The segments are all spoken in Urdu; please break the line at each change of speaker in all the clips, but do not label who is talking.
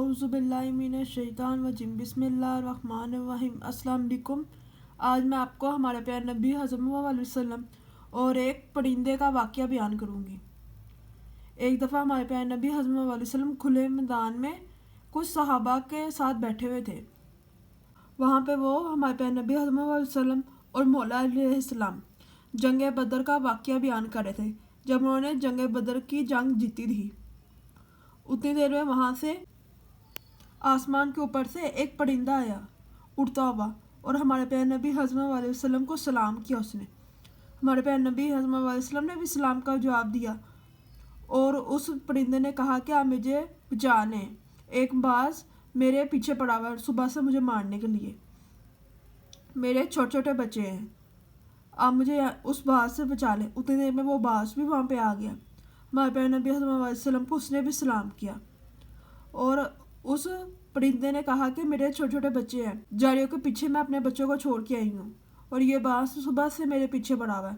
اعوذ باللہ من الشیطان الرجیم بسم اللہ الرحمن الرحیم۔ السلام علیکم۔ آج میں آپ کو ہمارے پیارے نبی حضرت صلی اللہ علیہ وسلم اور ایک پرندے کا واقعہ بیان کروں گی۔ ایک دفعہ ہمارے پیارے نبی حضرت صلی اللہ علیہ وسلم کھلے میدان میں کچھ صحابہ کے ساتھ بیٹھے ہوئے تھے۔ وہاں پہ وہ ہمارے پیارے نبی حضرت صلی اللہ علیہ وسلم اور مولا علیہ السلام جنگ بدر کا واقعہ بیان کر رہے تھے، جب انہوں نے جنگ بدر کی جنگ جیتی تھی۔ اتنی دیر میں وہاں سے آسمان کے اوپر سے ایک پرندہ آیا اڑتا ہوا، اور ہمارے پیارے نبی حضرت صلی اللہ علیہ وسلم کو سلام کیا۔ اس نے ہمارے پیارے نبی حضرت صلی اللہ علیہ وسلم نے بھی سلام کا جواب دیا، اور اس پرندے نے کہا کہ آپ مجھے بچانے، ایک باز میرے پیچھے پڑا ہوا ہے صبح سے مجھے مارنے کے لیے، میرے چھوٹے چھوٹے بچے ہیں، آپ مجھے اس باز سے بچا لیں۔ اتنی دیر میں وہ باز بھی وہاں پہ آ گیا۔ ہمارے پیارے نبی صلی اللہ علیہ وسلم کو اس نے بھی سلام کیا، اور اس پرندے نے کہا کہ میرے چھوٹے چھوٹے بچے ہیں، جاڑیوں کے پیچھے میں اپنے بچوں کو چھوڑ کے آئی ہوں، اور یہ باز صبح سے میرے پیچھے پڑا ہوا ہے،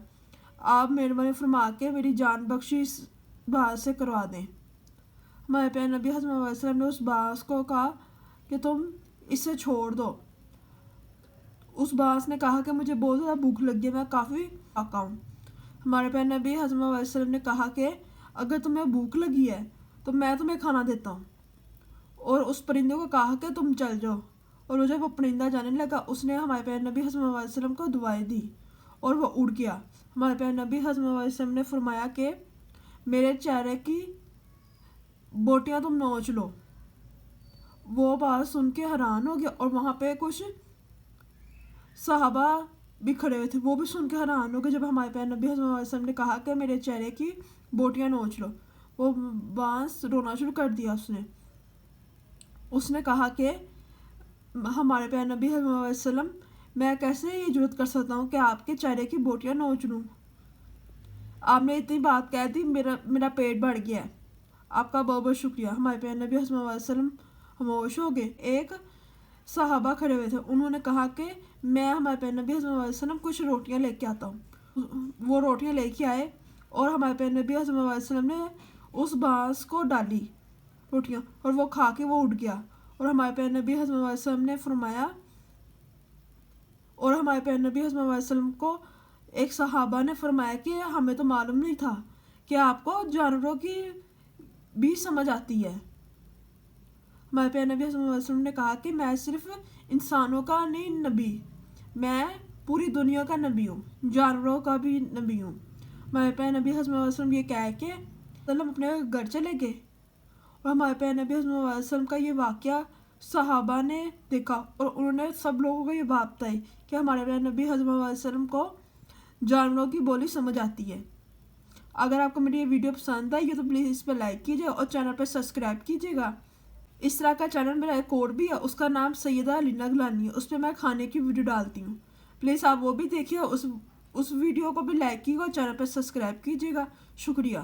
آپ مہربانی فرما کے میری جان بخشی اس باز سے کروا دیں۔ ہمارے پیارے نبی صلی اللہ علیہ وسلم نے اس باز کو کہا کہ تم اسے چھوڑ دو۔ اس باز نے کہا کہ مجھے بہت زیادہ بھوک لگی ہے، میں کافی تھکا ہوں۔ ہمارے پیارے نبی صلی اللہ علیہ وسلم نے کہا کہ اگر تمہیں بھوک لگی ہے تو میں تمہیں کھانا دیتا ہوں، اور اس پرندے کو کہا کہ تم چل جاؤ، اور جب وہ پرندہ جانے لگا اس نے ہمارے پیارے نبی صلی اللہ علیہ وسلم کو دعائیں دی اور وہ اڑ گیا۔ ہمارے پیارے نبی صلی اللہ علیہ وسلم نے فرمایا کہ میرے چہرے کی بوٹیاں تم نوچ لو۔ وہ بات سن کے حیران ہو گیا، اور وہاں پہ کچھ صحابہ بھی کھڑے ہوئے تھے، وہ بھی سن کے حیران ہو گئے جب ہمارے پیارے نبی صلی اللہ علیہ وسلم نے کہا کہ میرے چہرے کی بوٹیاں نوچ لو۔ وہ بانس رونا شروع کر دیا۔ اس نے کہا کہ ہمارے پیارے نبی صلی اللہ علیہ وسلم، میں کیسے یہ جرات کر سکتا ہوں کہ آپ کے چہرے کی بوٹیاں نوچ لوں؟ آپ نے اتنی بات کہہ دی، میرا پیٹ بڑھ گیا ہے، آپ کا بہت بہت شکریہ۔ ہمارے پیارے نبی صلی اللہ علیہ وسلم خاموش ہو گئے۔ ایک صحابہ کھڑے ہوئے تھے، انہوں نے کہا کہ میں ہمارے پیارے نبی صلی اللہ علیہ وسلم کچھ روٹیاں لے کے آتا ہوں۔ وہ روٹیاں لے کے آئے، اور ہمارے پیارے نبی صلی اللہ علیہ وسلم نے اس باز کو ڈالی روٹیاں، اور وہ کھا کے وہ اڑ گیا۔ اور ہمارے پیارے نبی صلی اللہ علیہ وسلم نے فرمایا، اور ہمارے پیارے نبی صلی اللہ علیہ وسلم کو ایک صحابہ نے فرمایا کہ ہمیں تو معلوم نہیں تھا کہ آپ کو جانوروں کی بھی سمجھ آتی ہے۔ ہمارے پیارے نبی صلی اللہ علیہ وسلم نے کہا کہ میں صرف انسانوں کا نہیں نبی، میں پوری دنیا کا نبی ہوں، جانوروں کا بھی نبی ہوں۔ ہمارے پیارے نبی صلی اللہ علیہ وسلم یہ کہہ کے اپنے گھر چلے گئے، اور ہمارے پیارے نبی صلی اللہ علیہ وسلم کا یہ واقعہ صحابہ نے دیکھا، اور انہوں نے سب لوگوں کو یہ بات بتائی کہ ہمارے پیارے نبی صلی اللہ علیہ وسلم کو جانوروں کی بولی سمجھ آتی ہے۔ اگر آپ کو میری یہ ویڈیو پسند آئی ہے تو پلیز اس پہ لائک کیجیے اور چینل پہ سبسکرائب کیجیے گا۔ اس طرح کا چینل میرا ایک اور بھی ہے، اس کا نام سیدہ لینا گلانی ہے، اس پہ میں کھانے کی ویڈیو ڈالتی ہوں، پلیز آپ وہ بھی دیکھیے، اس ویڈیو کو بھی لائک کیجیے گا اور چینل پہ سبسکرائب کیجیے گا۔ شکریہ۔